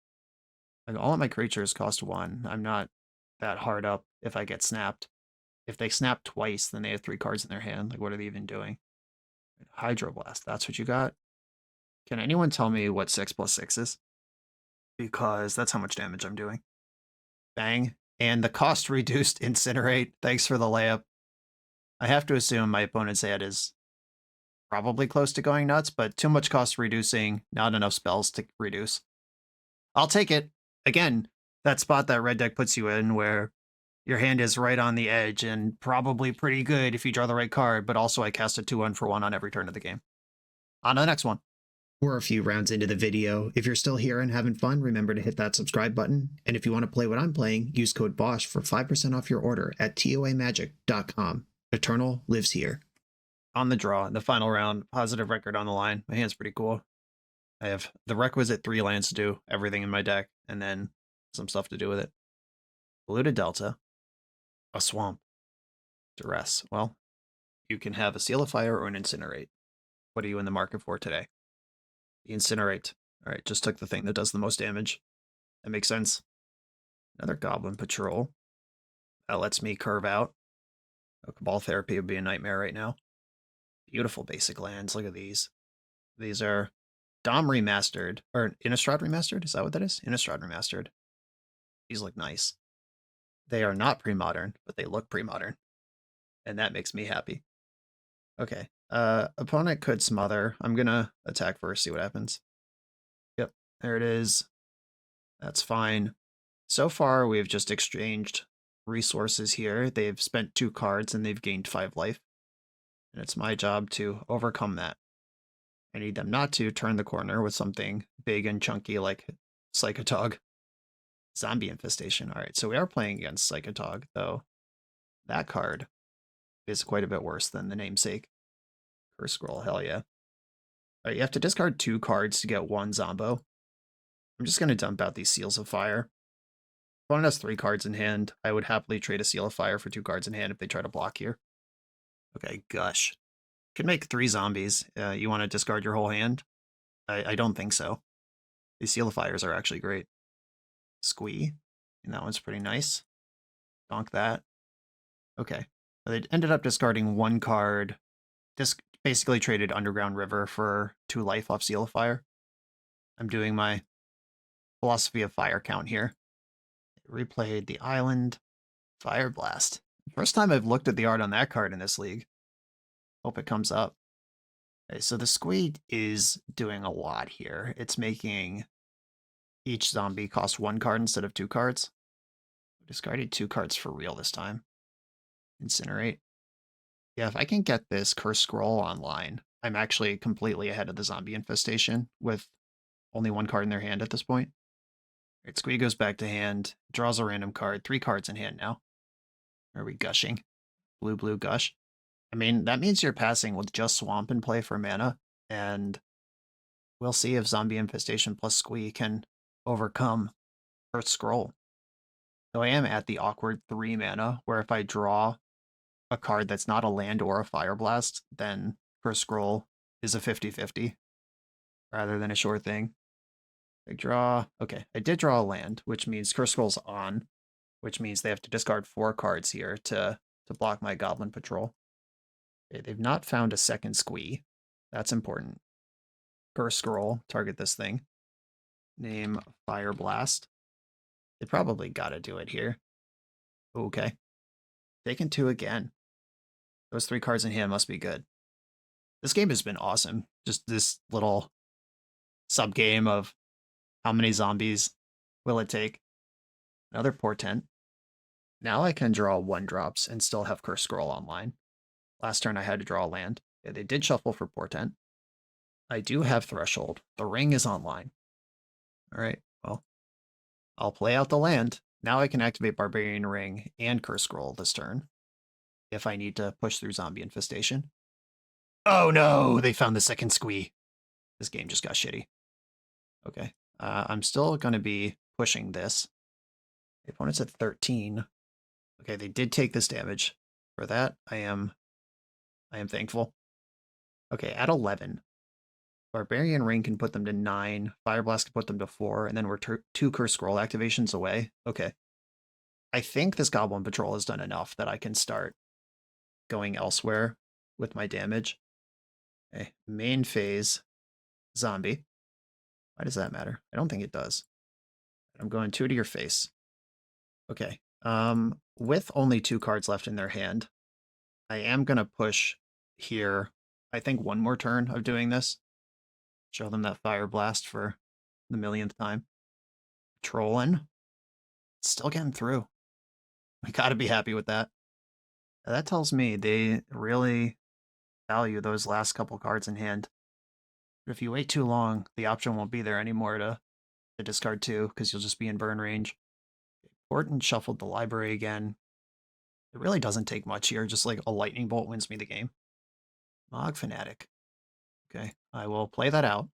Speaker 1: Like, all of my creatures cost 1. I'm not that hard up if I get snapped. If they snap twice, then they have 3 cards in their hand. Like, what are they even doing? Hydroblast, that's what you got? Can anyone tell me what 6+6 is? Because that's how much damage I'm doing. Bang. And the cost reduced Incinerate. Thanks for the layup. I have to assume my opponent's hand is probably close to going nuts, but too much cost reducing, not enough spells to reduce. I'll take it. Again, that spot that red deck puts you in where your hand is right on the edge and probably pretty good if you draw the right card, but also I cast a 2-1-for-1 on every turn of the game. On to the next one.
Speaker 2: We're a few rounds into the video. If you're still here and having fun, remember to hit that subscribe button. And if you want to play what I'm playing, use code BOSH for 5% off your order at toamagic.com. Eternal lives here.
Speaker 1: On the draw, in the final round, positive record on the line. My hand's pretty cool. I have the requisite 3 lands to do everything in my deck, and then some stuff to do with it. Polluted Delta, a swamp. Duress. Well, you can have a Seal of Fire or an Incinerate. What are you in the market for today? The Incinerate. All right, just took the thing that does the most damage. That makes sense. Another Goblin Patrol. That lets me curve out. Oh, Cabal Therapy would be a nightmare right now. Beautiful basic lands. Look at these. These are Dom Remastered. Or Innistrad Remastered? Is that what that is? Innistrad Remastered. These look nice. They are not pre-modern, but they look pre-modern. And that makes me happy. Okay. Opponent could smother. I'm gonna attack first, see what happens. Yep, there it is. That's fine. So far, we've just exchanged resources here. They've spent 2 cards and they've gained 5 life. And it's my job to overcome that. I need them not to turn the corner with something big and chunky like Psychotog. Zombie Infestation. All right, so we are playing against Psychotog, though that card is quite a bit worse than the namesake. Curse Scroll, hell yeah. All right, you have to discard 2 cards to get 1 Zombo. I'm just going to dump out these Seals of Fire. Opponent has 3 cards in hand. I would happily trade a Seal of Fire for 2 cards in hand if they try to block here. Okay, Gush. Could make 3 zombies. You want to discard your whole hand? I don't think so. These Seal of Fires are actually great. Squee. And that one's pretty nice. Donk that. Okay. They ended up discarding 1 card. Basically traded Underground River for 2 life off Seal of Fire. I'm doing my Philosophy of Fire count here. Replayed the Island. Fire Blast. First time I've looked at the art on that card in this league. Hope it comes up. Okay, so the Squee is doing a lot here. It's making each zombie cost 1 card instead of 2 cards. We discarded 2 cards for real this time. Incinerate. Yeah, if I can get this Curse Scroll online, I'm actually completely ahead of the Zombie Infestation with only 1 card in their hand at this point. All right, Squee goes back to hand, draws a random card, 3 cards in hand now. Are we gushing? Blue gush. I mean, that means you're passing with just Swamp in play for mana, and we'll see if Zombie Infestation plus Squee can overcome Curse Scroll. So I am at the awkward 3 mana, where if I draw a card that's not a land or a Fire Blast, then Curse Scroll is a 50-50 rather than a sure thing. I draw. Okay, I did draw a land, which means Curse Scroll's on, which means they have to discard 4 cards here to block my Goblin Patrol. Okay, they've not found a second Squee. That's important. Curse Scroll, target this thing. Name Fire Blast. They probably gotta do it here. Okay. Taking 2 again. Those 3 cards in hand must be good. This game has been awesome. Just this little sub-game of how many zombies will it take. Another Portent. Now I can draw 1-drops and still have Curse Scroll online. Last turn I had to draw a land. Yeah, they did shuffle for Portent. I do have Threshold. The ring is online. All right, well, I'll play out the land. Now I can activate Barbarian Ring and Curse Scroll this turn if I need to push through Zombie Infestation. Oh no, they found the second Squee. This game just got shitty. Okay, I'm still going to be pushing this. The opponent's at 13. Okay, they did take this damage. For that, I am thankful. Okay, at 11. Barbarian Ring can put them to 9. Fire Blast can put them to 4. And then we're 2 Curse Scroll activations away. Okay. I think this Goblin Patrol has done enough that I can start going elsewhere with my damage. Okay, main phase. Zombie. Why does that matter? I don't think it does. I'm going 2 to your face. Okay. With only 2 cards left in their hand, I am going to push here. I think 1 more turn of doing this. Show them that Fire Blast for the millionth time. Trolling. Still getting through. We got to be happy with that. That tells me they really value those last couple cards in hand. But if you wait too long, the option won't be there anymore to discard 2 because you'll just be in burn range. Orton shuffled the library again. It really doesn't take much here. Just like a lightning bolt wins me the game. Mog Fanatic. Okay, I will play that out.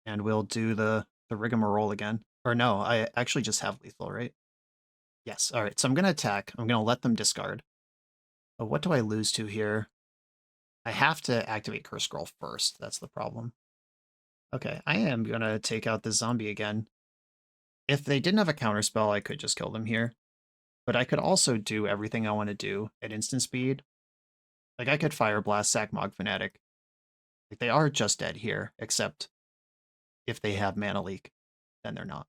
Speaker 1: And we'll do the rigmarole again. Or no, I actually just have lethal, right? Yes, all right. So I'm going to attack. I'm going to let them discard. But what do I lose to here? I have to activate Curse Scroll first. That's the problem. Okay, I am going to take out this zombie again. If they didn't have a counterspell, I could just kill them here. But I could also do everything I want to do at instant speed. Like, I could Fire Blast, sack Mog Fanatic. Like, they are just dead here, except if they have Mana Leak, then they're not.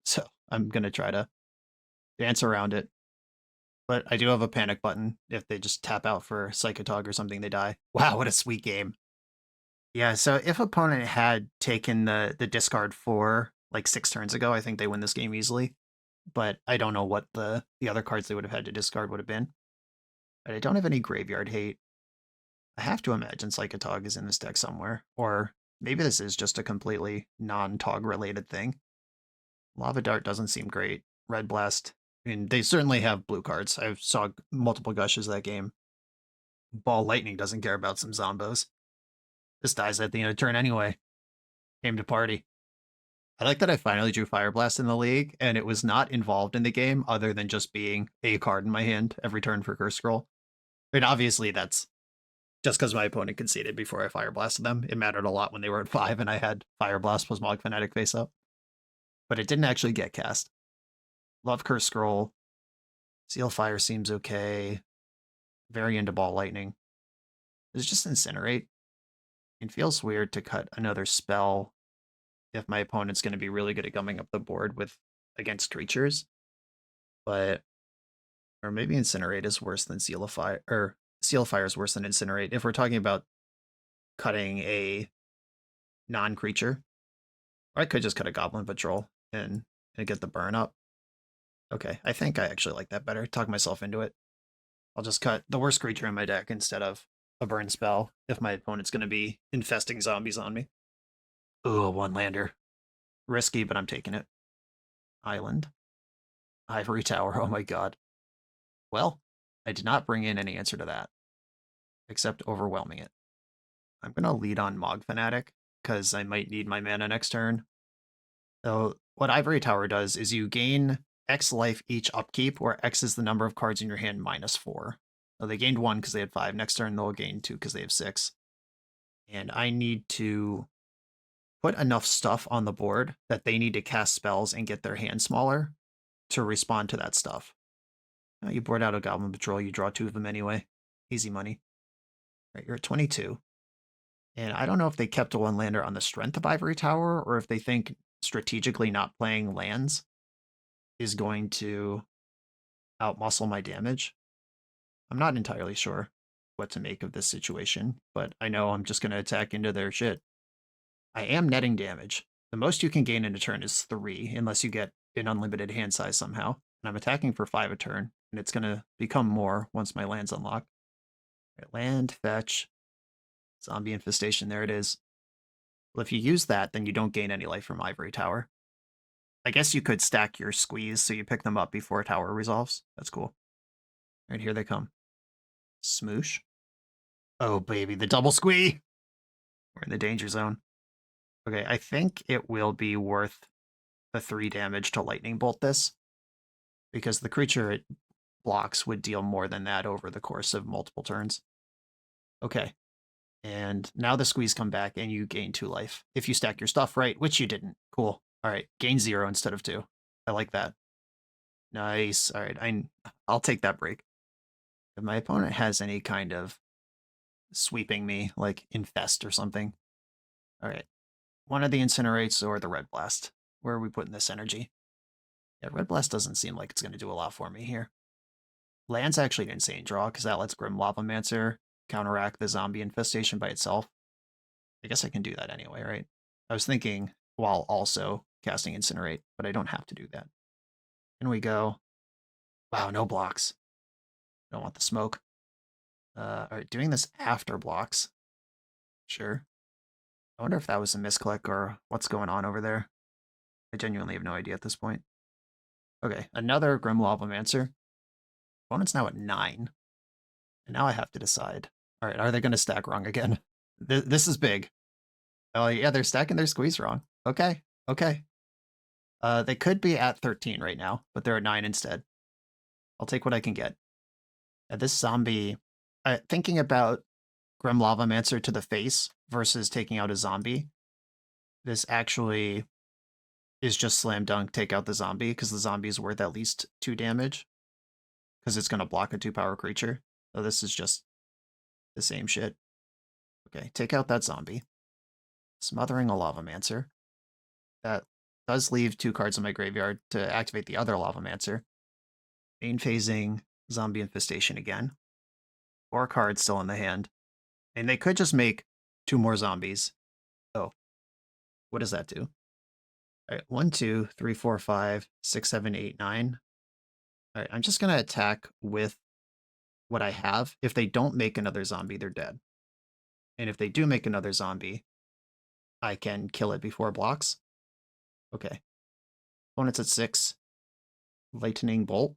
Speaker 1: So I'm going to try to dance around it. But I do have a panic button. If they just tap out for Psychotog or something, they die. Wow, what a sweet game. Yeah, so if opponent had taken the discard for like 6 turns ago, I think they win this game easily. But I don't know what the other cards they would have had to discard would have been. But I don't have any graveyard hate. I have to imagine Psychotog is in this deck somewhere. Or maybe this is just a completely non-Tog related thing. Lava Dart doesn't seem great. Red Blast, I mean, they certainly have blue cards. I saw multiple gushes that game. Ball Lightning doesn't care about some zombos. This dies at the end of turn anyway. Came to party. I like that I finally drew Fire Blast in the league, and it was not involved in the game other than just being a card in my hand every turn for Curse Scroll. I mean, obviously that's just because my opponent conceded before I Fire Blasted them. It mattered a lot when they were at 5 and I had Fire Blast plus Mog Fanatic face up. But it didn't actually get cast. Love Curse Scroll. Seal Fire seems okay. Very into Ball Lightning. It's just Incinerate. It feels weird to cut another spell if my opponent's going to be really good at gumming up the board with against creatures. But, or maybe Incinerate is worse than Seal of Fire, or Seal Fire is worse than Incinerate. If we're talking about cutting a non-creature, or I could just cut a Goblin Patrol and get the burn up. Okay, I think I actually like that better. Talk myself into it. I'll just cut the worst creature in my deck instead of a burn spell if my opponent's going to be infesting zombies on me. Ooh, one lander. Risky, but I'm taking it. Island. Ivory Tower, oh my god. Well, I did not bring in any answer to that, except overwhelming it. I'm going to lead on Mog Fanatic, because I might need my mana next turn. So what Ivory Tower does is you gain X life each upkeep, where X is the number of cards in your hand minus 4. So they gained 1 because they had 5. Next turn they'll gain 2 because they have 6. And I need to put enough stuff on the board that they need to cast spells and get their hand smaller to respond to that stuff. You board out a Goblin Patrol, you draw 2 of them anyway. Easy money. Right, you're at 22. And I don't know if they kept a 1-lander on the strength of Ivory Tower, or if they think strategically not playing lands is going to outmuscle my damage. I'm not entirely sure what to make of this situation, but I know I'm just going to attack into their shit. I am netting damage. The most you can gain in a turn is 3, unless you get an unlimited hand size somehow. And I'm attacking for 5 a turn, and it's going to become more once my lands unlock. Right, land, fetch, zombie infestation, there it is. Well, if you use that, then you don't gain any life from Ivory Tower. I guess you could stack your squeeze so you pick them up before tower resolves. That's cool. All right, here they come. Smoosh. Oh, baby, the double squee! We're in the danger zone. Okay, I think it will be worth the 3 damage to lightning bolt this, because the creature it blocks would deal more than that over the course of multiple turns. Okay, and now the squeeze come back and you gain 2 life. If you stack your stuff right, which you didn't. Cool. All right, gain 0 instead of 2. I like that. Nice. All right, I'll take that break. If my opponent has any kind of sweeping me, like infest or something. All right, one of the incinerates or the red blast. Where are we putting this energy? Yeah, red blast doesn't seem like it's going to do a lot for me here. Land's actually an insane draw because that lets Grim Lavamancer counteract the zombie infestation by itself. I guess I can do that anyway, right? I was thinking while also casting Incinerate, but I don't have to do that. In we go. Wow, no blocks. Don't want the smoke. All right, doing this after blocks. Sure. I wonder if that was a misclick or what's going on over there. I genuinely have no idea at this point. Okay, another Grim Lavamancer. Opponent's now at 9. And now I have to decide. All right, are they going to stack wrong again? This is big. Oh, yeah, they're stacking their squeeze wrong. Okay, okay. They could be at 13 right now, but they're at 9 instead. I'll take what I can get. This zombie Thinking about Grim Lavamancer to the face versus taking out a zombie, this actually is just slam dunk take out the zombie because the zombie is worth at least 2 damage because it's going to block a 2-power creature. So this is just the same shit. Okay, take out that zombie. Smothering a Lavamancer. That does leave 2 cards in my graveyard to activate the other Lavamancer. Main phasing Zombie Infestation again. 4 cards still in the hand. And they could just make 2 more zombies. Oh. What does that do? Alright, 1, 2, 3, 4, 5, 6, 7, 8, 9. Alright, I'm just gonna attack with what I have. If they don't make another zombie, they're dead. And if they do make another zombie, I can kill it before it blocks. Okay. Opponent's at 6. Lightning Bolt.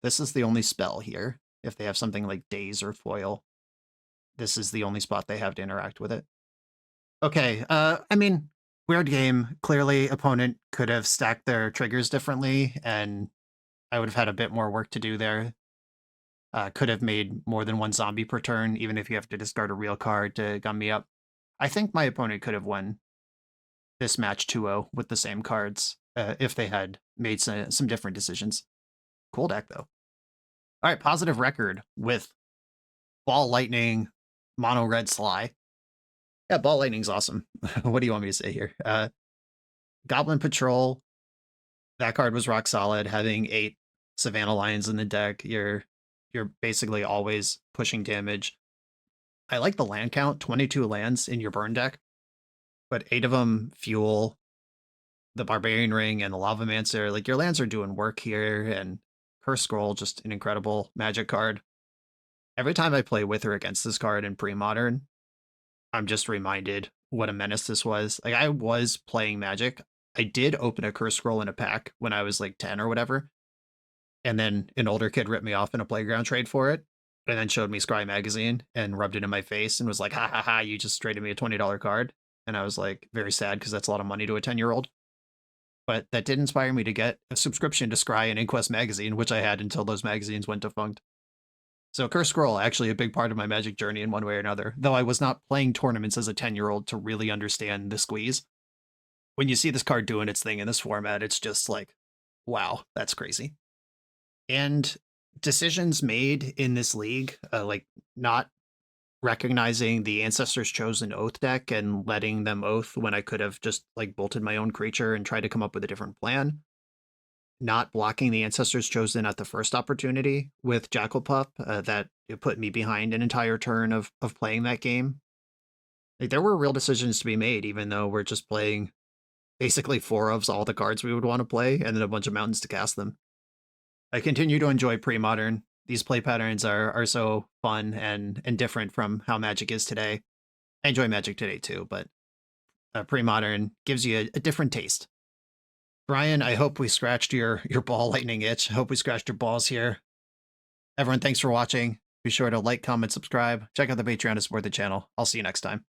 Speaker 1: This is the only spell here. If they have something like Daze or Foil, this is the only spot they have to interact with it. Okay, I mean, weird game. Clearly, opponent could have stacked their triggers differently, and I would have had a bit more work to do there. Could have made more than 1 zombie per turn, even if you have to discard a real card to gun me up. I think my opponent could have won this match 2-0 with the same cards if they had made some different decisions. Cool deck, though. All right, positive record with Ball Lightning, Mono Red Sligh. Yeah, Ball Lightning's awesome. What do you want me to say here? Goblin Patrol, that card was rock solid. Having 8 Savannah Lions in the deck, you're basically always pushing damage. I like the land count, 22 lands in your burn deck, but 8 of them fuel the Barbarian Ring and the Lavamancer. Like, your lands are doing work here, and Curse Scroll, just an incredible Magic card. Every time I play with or against this card in Premodern, I'm just reminded what a menace this was. Like, I was playing Magic. I did open a Curse Scroll in a pack when I was like 10 or whatever. And then an older kid ripped me off in a playground trade for it. And then showed me Scry magazine and rubbed it in my face and was like, ha ha ha, you just traded me a $20 card. And I was like, very sad because that's a lot of money to a 10-year-old. But that did inspire me to get a subscription to Scry and Inquest magazine, which I had until those magazines went defunct. So Curse Scroll, actually a big part of my Magic journey in one way or another, though I was not playing tournaments as a 10-year-old to really understand the squeeze. When you see this card doing its thing in this format, it's just like, wow, that's crazy. And decisions made in this league, like not recognizing the Ancestors Chosen Oath deck and letting them oath when I could have just like bolted my own creature and tried to come up with a different plan. Not blocking the Ancestors Chosen at the first opportunity with Jackal Pup, that it put me behind an entire turn of playing that game. Like, there were real decisions to be made, even though we're just playing basically 4 of all the cards we would want to play and then a bunch of mountains to cast them. I continue to enjoy Premodern. These play patterns are so fun and different from how Magic is today. I enjoy Magic today too, but Premodern gives you a different taste. Brian, I hope we scratched your ball lightning itch. I hope we scratched your balls here. Everyone, thanks for watching. Be sure to like, comment, subscribe. Check out the Patreon to support the channel. I'll see you next time.